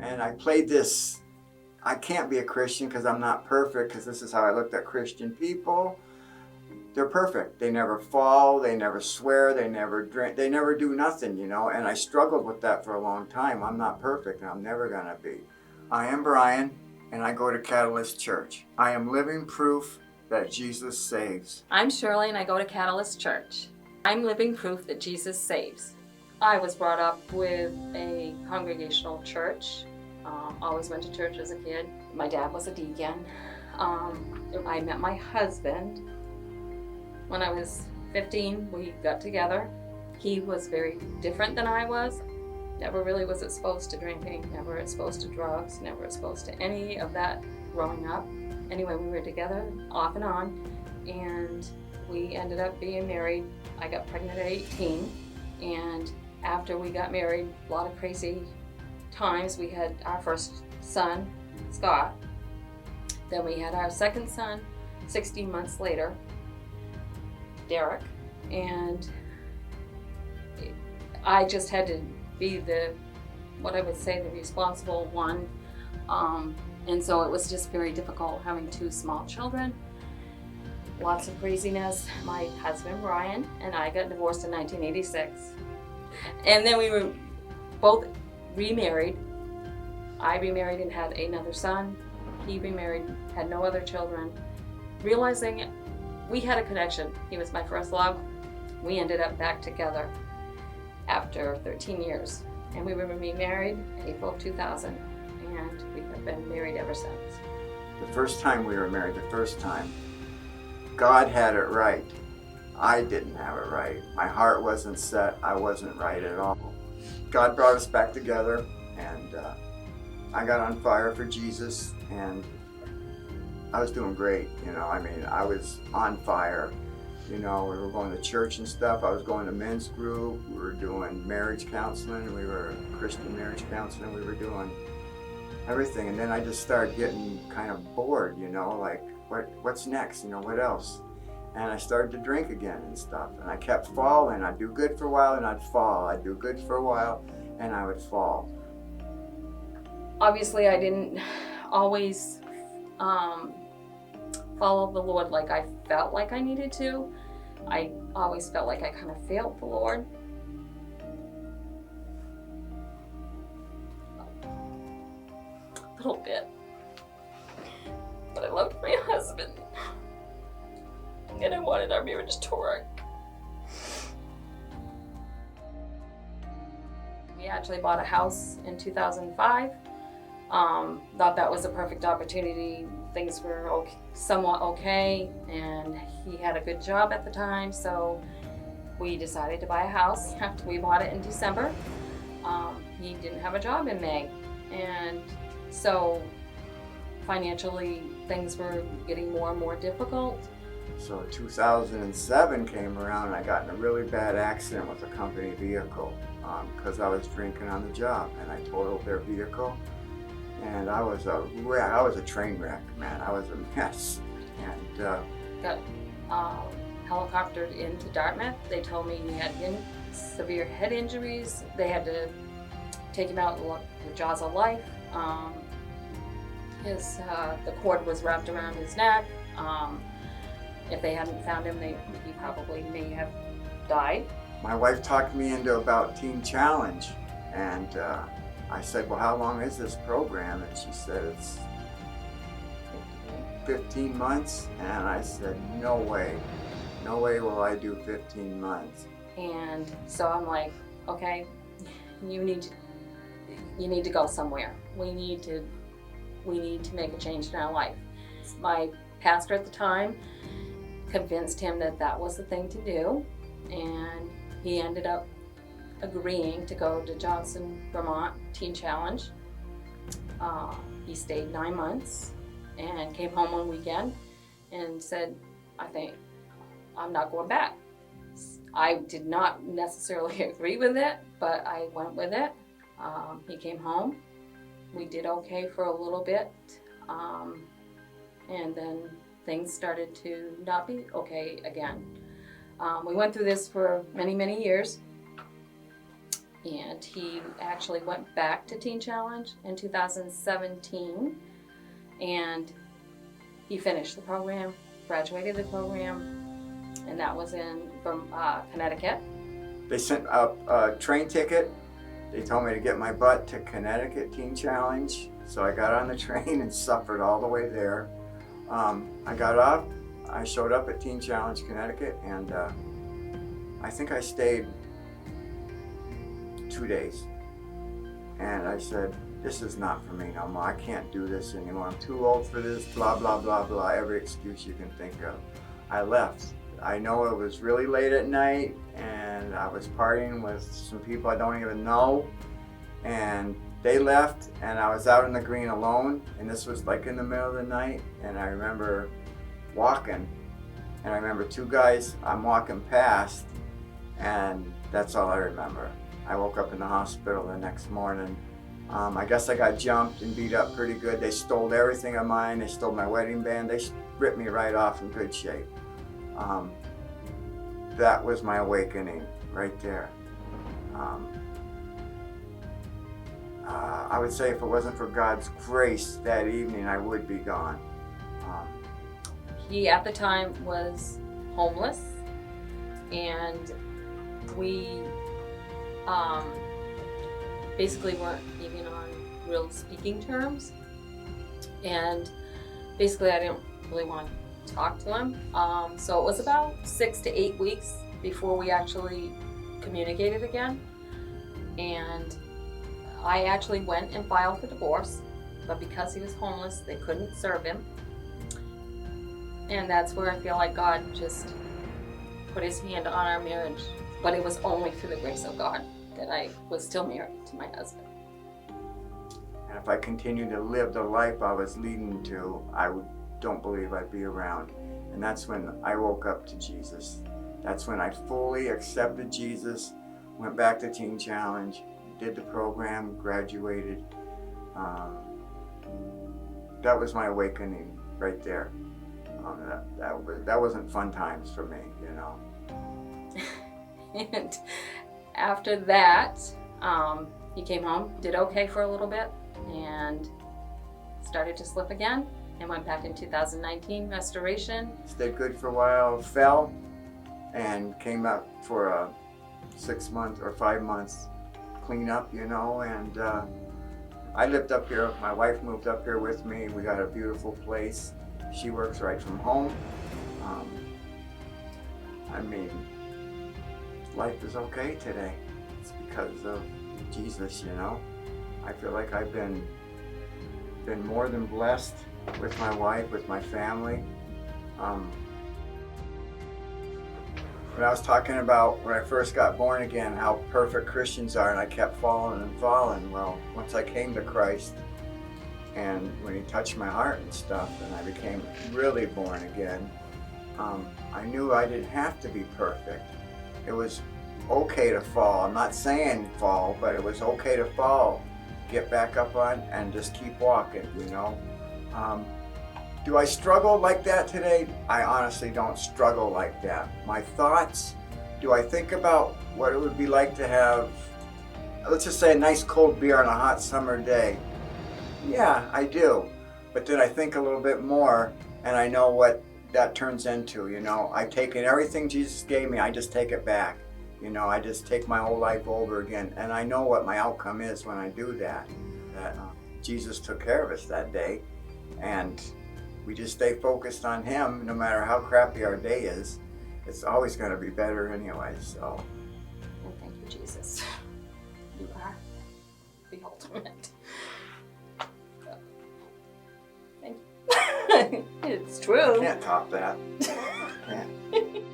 And I played this, I can't be a Christian because I'm not perfect, because this is how I looked at Christian people. They're perfect. They never fall, they never swear, they never drink, they never do nothing, you know. And I struggled with that for a long time. I'm not perfect and I'm never gonna be. I am Brian and I go to Catalyst Church. I am living proof that Jesus saves. I'm Shirley and I go to Catalyst Church. I'm living proof that Jesus saves. I was brought up with a congregational church. Always went to church as a kid. My dad was a deacon. I met my husband when I was 15. We got together. He was very different than I was. Never really was exposed to drinking, never exposed to drugs, never exposed to any of that growing up. Anyway, we were together off and on, and we ended up being married. I got pregnant at 18, and after we got married, a lot of crazy times. We had our first son, Scott. Then we had our second son 16 months later, Derek. And I just had to be the responsible one. And so it was just very difficult having two small children. Lots of craziness. My husband, Brian, and I got divorced in 1986. And then we were both remarried. I remarried and had another son. He remarried, had no other children. Realizing we had a connection. He was my first love. We ended up back together after 13 years. And we were remarried in April of 2000. And we have been married ever since. The first time we were married, God had it right. I didn't have it right. My heart wasn't set. I wasn't right at all. God brought us back together, and I got on fire for Jesus, and I was doing great. You know, I mean, I was on fire. You know, we were going to church and stuff. I was going to men's group. We were doing marriage counseling. We were Christian marriage counseling. We were doing everything. And then I just started getting kind of bored, you know, like what's next? You know, what else? And I started to drink again and stuff. And I kept falling. I'd do good for a while and I'd fall. I'd do good for a while and I would fall. Obviously, I didn't always follow the Lord like I felt like I needed to. I always felt like I kind of failed the Lord. A little bit. But I loved my husband. And I wanted our marriage to work. We actually bought a house in 2005. Thought that was a perfect opportunity. Things were somewhat okay, and he had a good job at the time, so we decided to buy a house. After we bought it in December, he didn't have a job in May, and so financially things were getting more and more difficult. So 2007 came around and I got in a really bad accident with a company vehicle because I was drinking on the job, and I totaled their vehicle. And I was a train wreck, man. I was a mess. And got helicoptered into Dartmouth. They told me he had severe head injuries. They had to take him out the jaws of life. The cord was wrapped around his neck. If they hadn't found him, he probably may have died. My wife talked me into about Teen Challenge, and I said, well, how long is this program? And she said, it's 15 months. And I said, no way will I do 15 months. And so I'm like, okay, you need to go somewhere. We need to make a change in our life. My pastor at the time convinced him that was the thing to do, and he ended up agreeing to go to Johnson, Vermont Teen Challenge. He stayed 9 months and came home one weekend and said, I think I'm not going back. I did not necessarily agree with it, but I went with it. He came home. We did okay for a little bit, and then things started to not be okay again. We went through this for many, many years. and he actually went back to Teen Challenge in 2017, and he finished the program, graduated the program, and that was from Connecticut. They sent up a train ticket. They told me to get my butt to Connecticut Teen Challenge. So I got on the train and suffered all the way there. I got off, I showed up at Teen Challenge Connecticut, and I think I stayed 2 days. And I said, this is not for me no more. I can't do this anymore. I'm too old for this, blah, blah, blah, blah, every excuse you can think of. I left. I know it was really late at night, and I was partying with some people I don't even know, and they left, and I was out in the green alone, and this was like in the middle of the night, and I remember walking, and I remember two guys I'm walking past, and that's all I remember. I woke up in the hospital the next morning. I guess I got jumped and beat up pretty good. They stole everything of mine. They stole my wedding band. They ripped me right off in good shape. That was my awakening right there. I would say if it wasn't for God's grace that evening, I would be gone. He at the time was homeless, and we basically weren't even on real speaking terms, and basically I didn't really want to talk to him. So it was about 6 to 8 weeks before we actually communicated again, and I actually went and filed for divorce, but because he was homeless, they couldn't serve him. And that's where I feel like God just put his hand on our marriage. But it was only through the grace of God that I was still married to my husband. And if I continued to live the life I was leading to, don't believe I'd be around. And that's when I woke up to Jesus. That's when I fully accepted Jesus, went back to Teen Challenge, did the program, graduated. That was my awakening right there. That wasn't fun times for me, you know. And after that, he came home, did okay for a little bit, and started to slip again, and went back in 2019, restoration. Stayed good for a while, fell, and came up for a 6 months or 5 months cleanup, you know, and I lived up here. My wife moved up here with me. We got a beautiful place. She works right from home. I mean, life is okay today. It's because of Jesus, you know. I feel like I've been more than blessed with my wife, with my family. When I was talking about when I first got born again, how perfect Christians are, and I kept falling and falling. Well, once I came to Christ, and when he touched my heart and stuff, and I became really born again, I knew I didn't have to be perfect. It was okay to fall. I'm not saying fall, but it was okay to fall, get back up on, and just keep walking, you know. Do I struggle like that today? I honestly don't struggle like that. My thoughts, do I think about what it would be like to have, let's just say, a nice cold beer on a hot summer day? Yeah, I do. But then I think a little bit more, and I know what that turns into, you know. I've taken everything Jesus gave me, I just take it back. You know, I just take my whole life over again, and I know what my outcome is when I do that. That Jesus took care of us that day, and we just stay focused on him. No matter how crappy our day is, it's always going to be better anyway. So, and thank you, Jesus. You are the ultimate. Thank you. It's true. Can't top that. Can't.